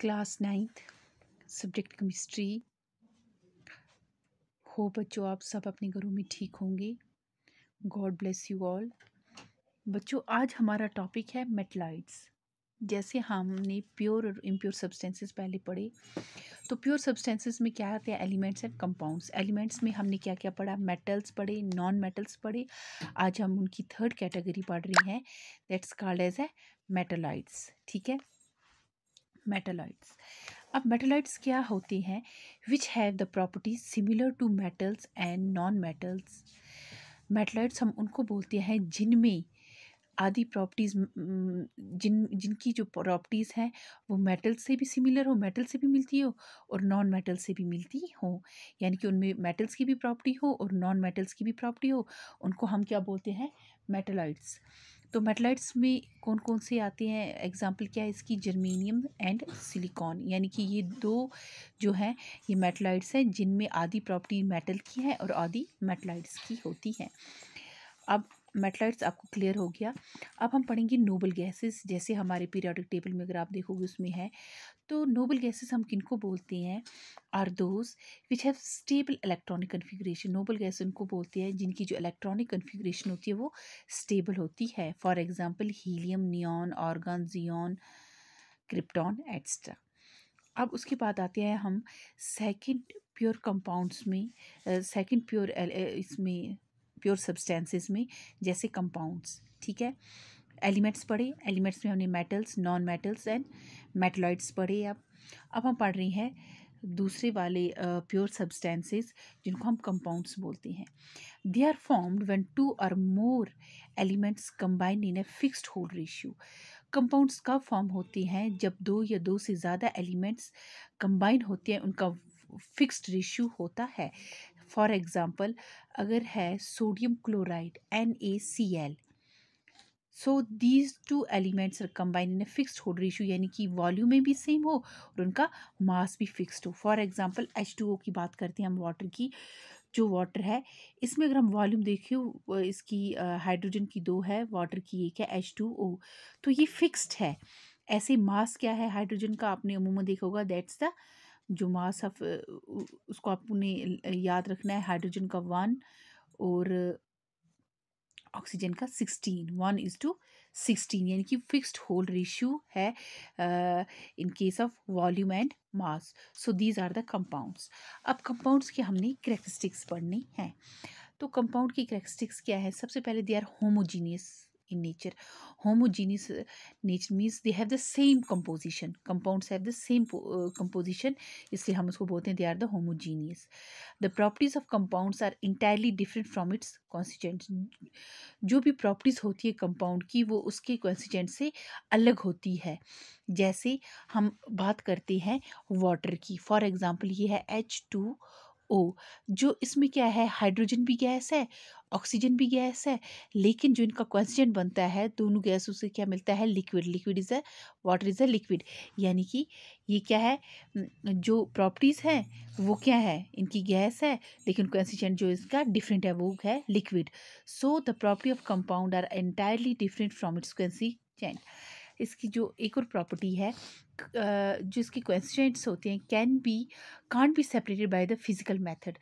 Class 9th subject chemistry. हो बच्चों, आप सब अपने घरों में ठीक होंगे। God bless you all. बच्चों, आज हमारा टॉपिक है मेटलाइट्स। जैसे हमने प्योर और इम्प्योर सब्सटेंसेस पहले पढ़े, तो प्योर सब्सटेंसेस में क्या आते हैं? Elements and compounds. एलिमेंट्स में हमने क्या क्या पढ़ा? मेटल्स पढ़े, नॉन मेटल्स पढ़े। आज हम उनकी थर्ड कैटेगरी पढ़ रहे हैं, that's called as a metalloids. ठीक है, मेटलाइट्स। अब मेटलाइट्स क्या होते हैं? Which have the properties similar to metals and non metals. Metalloids हम उनको बोलते हैं जिनमें आदि प्रॉपर्टीज जिनकी जो प्रॉपर्टीज़ हैं वो मेटल से भी सिमिलर हो, मेटल से भी मिलती हो और नॉन मेटल से भी मिलती हो। यानी कि उनमें मेटल्स की भी प्रॉपर्टी हो और नॉन मेटल्स की भी प्रॉपर्टी हो, उनको हम क्या बोलते हैं? मेटलाइट्स। तो मेटलाइट्स में कौन कौन से आते हैं? एग्जाम्पल क्या है इसकी? Germanium and silicon. यानी कि ये दो जो हैं ये मेटलाइट्स हैं जिनमें आधी प्रॉपर्टी मेटल की है और आधी मेटलाइट्स की होती है। अब मेटलाइट्स आपको क्लियर हो गया। अब हम पढ़ेंगे नोबल गैसेस। जैसे हमारे पीरियोडिक टेबल में अगर आप देखोगे उसमें है, तो नोबल गैसेस हम किनको बोलते हैं? Are those which have stable electronic configuration. Noble gas उनको बोलते हैं जिनकी जो इलेक्ट्रॉनिक कन्फिग्रेशन होती है वो स्टेबल होती है। For example helium, neon, argon, xenon, krypton etcetera. अब उसके बाद आते हैं हम सेकंड प्योर कंपाउंड्स में, सेकंड प्योर इसमें प्योर सब्सटेंसेस में, जैसे कंपाउंड्स। ठीक है, एलिमेंट्स पढ़े, एलिमेंट्स में हमने metals, non metals and metalloids पढ़े। अब हम पढ़ रहे हैं दूसरे वाले प्योर सब्सटेंसेस जिनको हम कंपाउंड्स बोलते हैं। दे आर फॉर्म्ड व्हेन 2 और more elements combine in a fixed whole ratio. Compounds कब फॉर्म होते हैं? जब दो या दो से ज़्यादा एलिमेंट्स कंबाइन होते हैं, उनका फिक्स्ड रेशियो होता है। फॉर एग्जांपल अगर है sodium chloride NaCl, so these two elements are combine in a fixed whole ratio, यानी कि वॉल्यूम में भी सेम हो और उनका मास भी फिक्स्ड हो। फॉर एग्जांपल H2O की बात करते हैं हम, वाटर की। जो वाटर है इसमें अगर हम वॉल्यूम देखिए, इसकी हाइड्रोजन की 2 है, वाटर की 1 है, H2O, तो ये फिक्स्ड है। ऐसे मास क्या है हाइड्रोजन का? आपने अमूमन देखा होगा, दैट्स द जो मास ऑफ, उसको आपने याद रखना है। हाइड्रोजन का 1 और ऑक्सीजन का 16, 1:16, यानी कि फिक्स्ड होल रेशियो है in case of volume and mass. So these are the compounds. अब कंपाउंड्स की हमने करेक्टरिस्टिक्स पढ़नी है। तो कंपाउंड की करेक्टरिस्टिक्स क्या है? सबसे पहले they are homogeneous in nature. Homogeneous nature means they have the same composition. Compounds have the same composition, इसलिए हम उसको बोलते हैं they are the homogeneous. The properties of compounds are entirely different from its constituents. जो भी properties होती है compound की वो उसके कॉन्स्टिट्यूएंट से अलग होती है। जैसे हम बात करते हैं वाटर की, फॉर एग्जांपल ये है H2O, जो इसमें क्या है? हाइड्रोजन भी गैस है, ऑक्सीजन भी गैस है, लेकिन जो इनका कॉन्स्टिट्यूएंट बनता है दोनों गैसों से क्या मिलता है? Liquid. Liquid is a water is a liquid. यानी कि ये क्या है? जो प्रॉपर्टीज़ हैं वो क्या है? इनकी गैस है, लेकिन कॉन्स्टिट्यूएंट जो इसका डिफरेंट है वो है liquid. So the property of compound are entirely different from its constituent. इसकी जो एक और प्रॉपर्टी है, जो इसके कॉन्स्टिट्यूएंट्स होते हैं can't be separated by the physical method.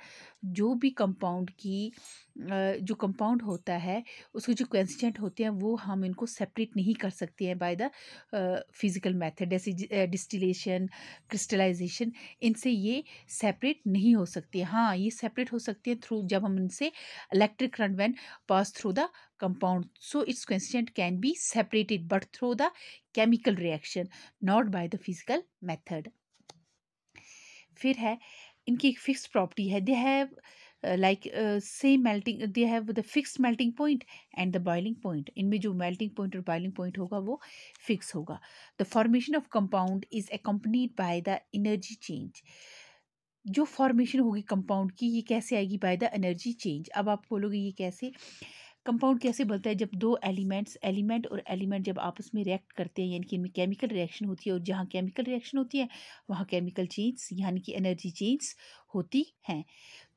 जो भी कंपाउंड की जो कंपाउंड होता है उसके जो कॉन्स्टिट्यूएंट होते हैं वो हम इनको सेपरेट नहीं कर सकते हैं बाय द फिजिकल मेथड, जैसे डिस्टिलेशन, क्रिस्टलाइजेशन। इनसे ये सेपरेट नहीं हो सकती है। हाँ, ये सेपरेट हो सकती है थ्रू, जब हम इनसे electric current when pass through the compound, so its constituent can be separated but through the chemical reaction, not by the physical method. फिर है इनकी एक फिक्स्ड प्रॉपर्टी है, they have like same melting, they have the fixed melting point and the boiling point. इनमें जो melting point और boiling point होगा वो फिक्स होगा। The formation of compound is accompanied by the energy change. जो formation होगी compound की ये कैसे आएगी? By the energy change. अब आप बोलोगे ये कैसे? कंपाउंड कैसे बनता है? जब दो एलिमेंट और एलिमेंट जब आपस में रिएक्ट करते हैं, यानी कि इनमें केमिकल रिएक्शन होती है, और जहाँ केमिकल रिएक्शन होती है वहाँ केमिकल चेंज यानी कि एनर्जी चेंज होती हैं।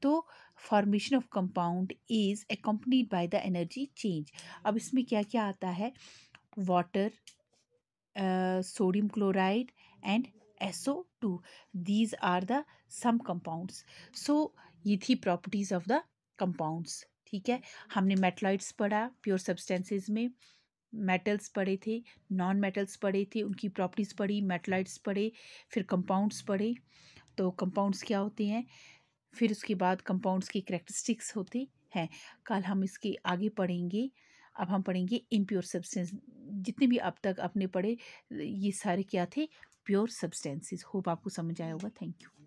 तो formation of compound is accompanied by the energy change. अब इसमें क्या क्या आता है? Water, sodium chloride and SO2. These are the some compounds. So ये थी प्रॉपर्टीज ऑफ द कंपाउंड्स। ठीक है, हमने मेटलॉइड्स पढ़ा, प्योर सब्सटेंसेस में मेटल्स पढ़े थे, नॉन मेटल्स पढ़े थे, उनकी प्रॉपर्टीज़ पढ़ी, मेटलॉइड्स पढ़े, फिर कंपाउंड्स पढ़े। तो कंपाउंड्स क्या होते हैं, फिर उसके बाद कंपाउंड्स की कैरेक्टरिस्टिक्स होते हैं। कल हम इसके आगे पढ़ेंगे। अब हम पढ़ेंगे इम्प्योर सब्सटेंस। जितने भी अब तक आपने पढ़े ये सारे क्या थे, प्योर सब्सटेंसेस। होप आपको समझ आया होगा। Thank you.